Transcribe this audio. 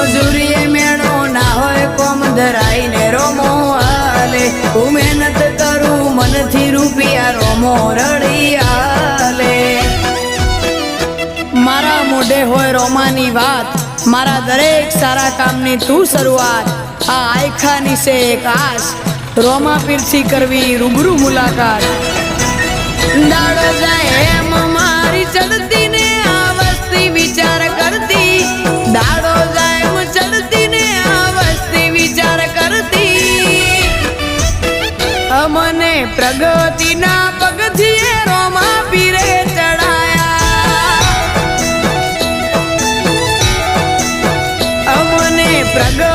મજૂરીએ મેળો ના હોય કોમ ધરાઈને રોમો હાલે હું મહેનત કરું મનથી રૂપિયા રોમો રડી હાલે મારા મોઢે હોય રોમાની વાત મારા દરેક સારા કામની તું શરૂઆત આ આયખાની છે એક આશ રોમા પીરથી કરવી રૂબરૂ મુલાકાત દાડો જાય એમ મારી ચડતી ને આ વસ્તી વિચાર કરતી દાડો જાય એમ ચડતી ને આ વસ્તી વિચાર કરતી અમને પ્રગતિના પગથિયે રોમા પીરે ચડાયા અમને પ્રગતિ